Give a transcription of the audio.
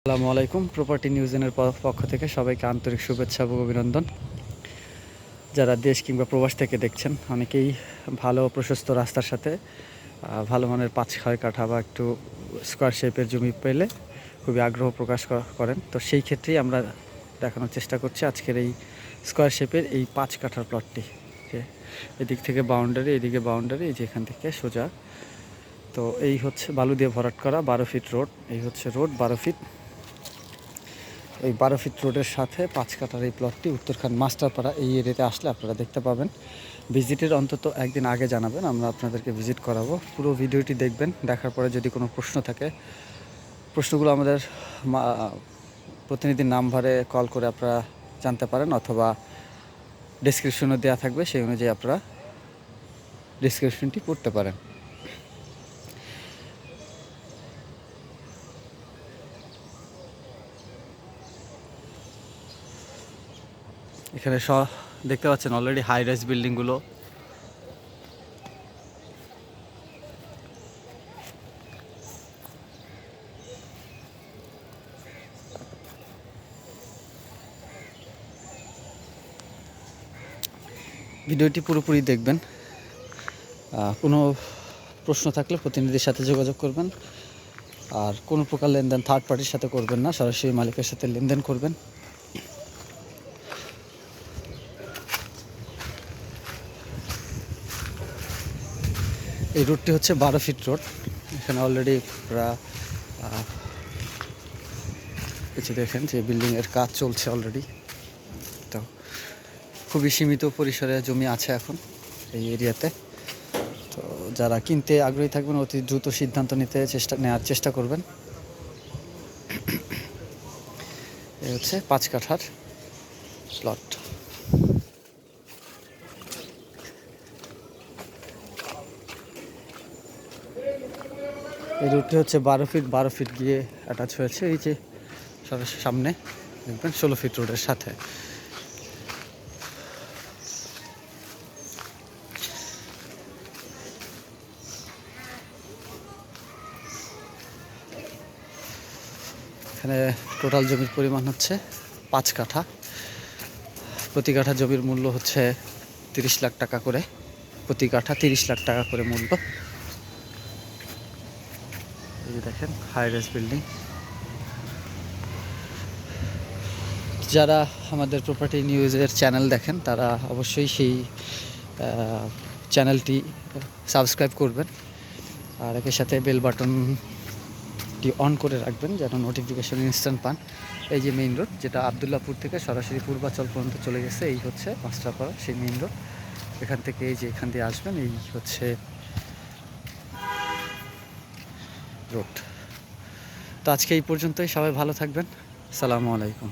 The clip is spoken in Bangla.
আসসালামু আলাইকুম। প্রপার্টি নিউজের পক্ষ থেকে সবাইকে আন্তরিক শুভেচ্ছা এবং অভিনন্দন। যারা দেশ কিংবা প্রবাস থেকে দেখছেন, অনেকেই ভালো প্রশস্ত রাস্তার সাথে ভালো মানের 5-6 কাঠা বা একটু স্কোয়ার শেপের জমি পেলে খুবই আগ্রহ প্রকাশ করেন। তো সেই ক্ষেত্রেই আমরা দেখানোর চেষ্টা করছি আজকের এই স্কোয়ার শেপের এই 5 কাঠার প্লটটি। যে এদিক থেকে বাউন্ডারি, এদিকে বাউন্ডারি, এই যে এখান থেকে সোজা। তো এই হচ্ছে বালু দিয়ে ভরাট করা 12 ফিট রোড। এই হচ্ছে রোড 12 ফিট। এই 12 ফিট রোডের সাথে 5 কাঠার এই প্লটটি উত্তরখান মাস্টারপাড়া এই এরিয়াতে আসলে আপনারা দেখতে পাবেন। ভিজিটের অন্তত একদিন আগে জানাবেন, আমরা আপনাদেরকে ভিজিট করাবো। পুরো ভিডিওটি দেখবেন, দেখার পরে যদি কোনো প্রশ্ন থাকে প্রশ্নগুলো আমাদের প্রতিনিধির নাম্বারে কল করে আপনারা জানতে পারেন, অথবা ডেসক্রিপশনে দেওয়া থাকবে, সেই অনুযায়ী আপনারা ডেসক্রিপশনটি পড়তে পারেন। এখানে দেখতে পাচ্ছেন অলরেডি হাই রাইজ বিল্ডিংগুলো। ভিডিওটি পুরোপুরি দেখবেন। কোনো প্রশ্ন থাকলে প্রতিনিধির সাথে যোগাযোগ করবেন। আর কোনো প্রকার লেনদেন থার্ড পার্টির সাথে করবেন না, সরাসরি মালিকের সাথে লেনদেন করবেন। এই রোডটি হচ্ছে 12 ফিট রোড। এখানে অলরেডি কিছু দেখেন যে বিল্ডিংয়ের কাজ চলছে অলরেডি। তো খুবই সীমিত পরিসরে জমি আছে এখন এই এরিয়াতে। তো যারা কিনতে আগ্রহী থাকবেন অতি দ্রুত সিদ্ধান্ত নেওয়ার চেষ্টা করবেন। এই হচ্ছে 5 কাঠার প্লট। এই রুটটি হচ্ছে 12 ফিট গিয়ে অ্যাটাচ হয়েছে। এই যে সরাসরি সামনে দেখবেন 16 ফিট রোডের সাথে। এখানে টোটাল জমির পরিমাণ হচ্ছে 5 কাঠা। প্রতি কাঠা জমির মূল্য হচ্ছে 30 লাখ টাকা করে। প্রতি কাঠা 30 লাখ টাকা করে মূল্য। এই যে দেখেন হাই রাইজ বিল্ডিং। যারা আমাদের প্রপার্টি নিউজের চ্যানেল দেখেন তারা অবশ্যই সেই চ্যানেলটি সাবস্ক্রাইব করবেন, আর এর সাথে বেল বাটনটি অন করে রাখবেন যেন নোটিফিকেশন ইনস্ট্যান্ট পান। এই যে মেইন রোড, যেটা আবদুল্লাপুর থেকে সরাসরি পূর্বাচল পর্যন্ত চলে গেছে, এই হচ্ছে মাস্টারপাড়া সেই মেইন রোড। এখান থেকে এই যে এখান দিয়ে আসবেন, এই হচ্ছে রোড। তো আজকে এই পর্যন্তই, সবাই ভালো থাকবেন। আসসালামু আলাইকুম।